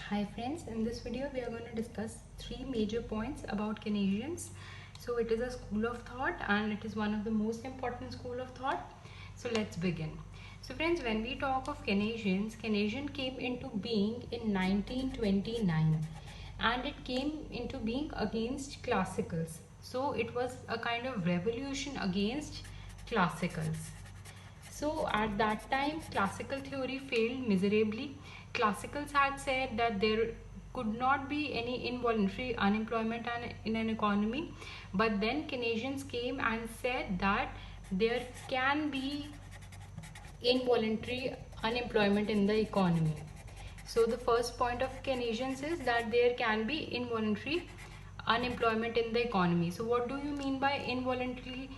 Hi friends, in this video we are going to discuss three major points about Keynesians. So it is a school of thought and it is one of the most important school of thought. So let's begin. So friends, when we talk of Keynesians, Keynesian came into being in 1929 and it came into being against classicals. So it was a kind of revolution against classicals. So at that time, classical theory failed miserably. Classicals had said that there could not be any involuntary unemployment in an economy, but then Keynesians came and said that there can be involuntary unemployment in the economy. So the first point of Keynesians is that there can be involuntary unemployment in the economy. So what do you mean by involuntary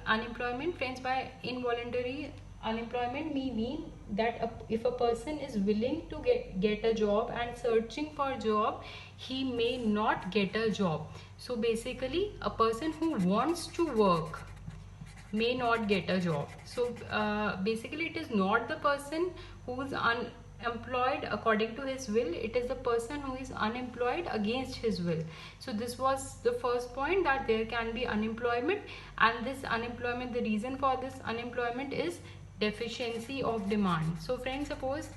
unemployment? Friends, by involuntary unemployment we mean that if a person is willing to get a job and searching for a job, he may not get a job. So basically a person who wants to work may not get a job. So basically it is not the person who is unemployed according to his will, it is the person who is unemployed against his will. So this was the first point, that there can be unemployment, and this unemployment, the reason for this unemployment is deficiency of demand. So friends, suppose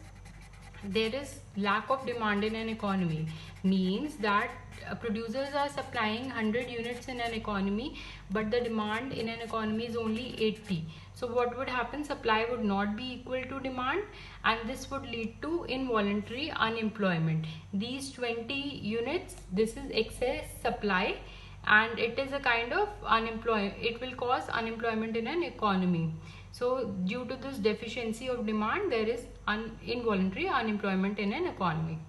there is lack of demand in an economy, means that producers are supplying 100 units in an economy, but the demand in an economy is only 80. So what would happen? Supply would not be equal to demand, and this would lead to involuntary unemployment. These 20 units, this is excess supply, and it is a kind of unemployment, it will cause unemployment in an economy. So due to this deficiency of demand, there is involuntary unemployment in an economy.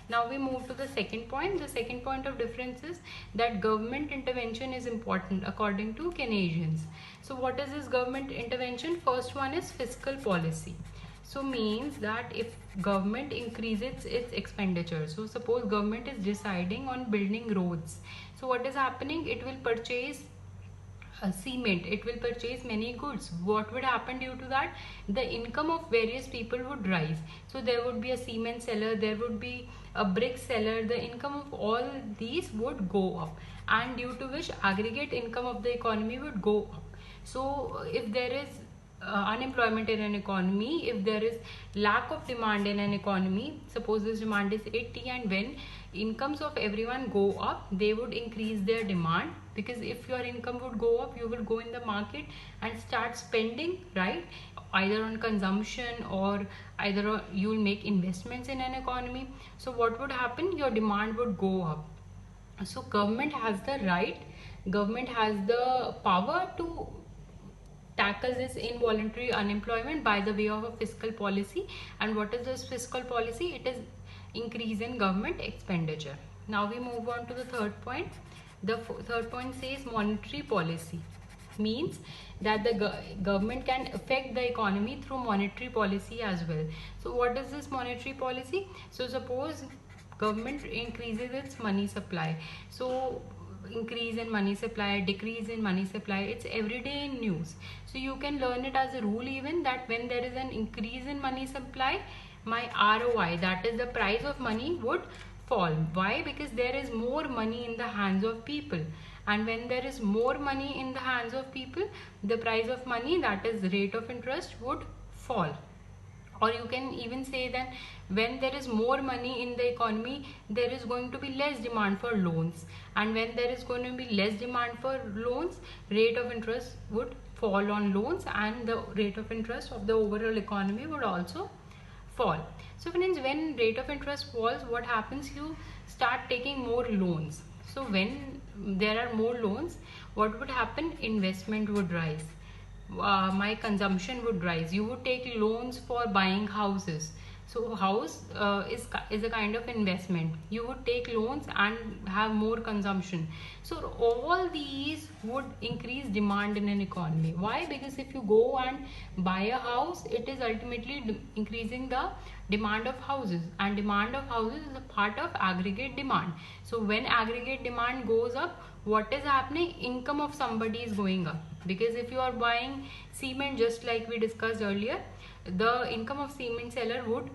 Now we move to the second point. The second point of difference is that government intervention is important according to Keynesians. So what is this government intervention? First one is fiscal policy. So means that if government increases its expenditure, so suppose government is deciding on building roads, so what is happening? It will purchase cement, it will purchase many goods. What would happen due to that? The income of various people would rise. So there would be a cement seller, there would be a brick seller, the income of all these would go up, and due to which aggregate income of the economy would go up. So if there is unemployment in an economy, if there is lack of demand in an economy, suppose this demand is 80, and when incomes of everyone go up, they would increase their demand, because if your income would go up, you will go in the market and start spending, right? Either on consumption or either you will make investments in an economy. So what would happen? Your demand would go up. So government has the right, government has the power to tackle this involuntary unemployment by the way of a fiscal policy. And what is this fiscal policy? It is increase in government expenditure. Now we move on to the third point. The third point says monetary policy, means that the government can affect the economy through monetary policy as well. So what is this monetary policy? So suppose government increases its money supply, so increase in money supply, decrease in money supply, it's everyday in news. So you can learn it as a rule even, that when there is an increase in money supply, my ROI, that is the price of money, would fall. Why? Because there is more money in the hands of people, and when there is more money in the hands of people, the price of money, that is rate of interest, would fall. Or you can even say that when there is more money in the economy, there is going to be less demand for loans, and when there is going to be less demand for loans, rate of interest would fall on loans, and the rate of interest of the overall economy would also fall. So friends, when rate of interest falls, what happens? You start taking more loans. So when there are more loans, what would happen? Investment would rise, my consumption would rise. You would take loans for buying houses. So house is a kind of investment. You would take loans and have more consumption. So all these would increase demand in an economy. Why? Because if you go and buy a house, it is ultimately increasing the demand of houses, and demand of houses is a part of aggregate demand. So when aggregate demand goes up, what is happening? Income of somebody is going up, because if you are buying cement, just like we discussed earlier, the income of cement seller would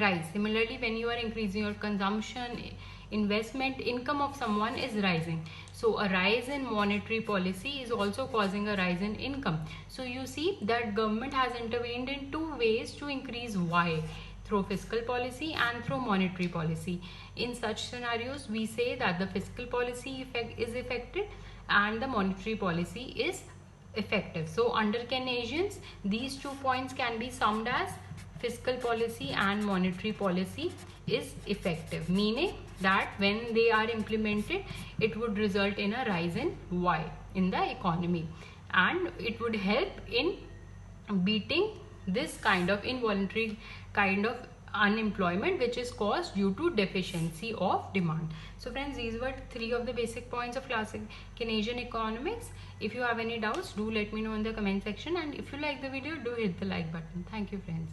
rise. Similarly, when you are increasing your consumption, investment, income of someone is rising. So a rise in monetary policy is also causing a rise in income. So you see that government has intervened in two ways to increase Y, through fiscal policy and through monetary policy. In such scenarios, we say that the fiscal policy is affected and the monetary policy is effective. So under Keynesians, these 2 points can be summed as fiscal policy and monetary policy is effective, meaning that when they are implemented, it would result in a rise in Y in the economy, and it would help in beating this kind of involuntary kind of unemployment which is caused due to deficiency of demand. So friends, these were 3 of the basic points of classic Keynesian economics. If you have any doubts, do let me know in the comment section, and if you like the video, do hit the like button. Thank you friends.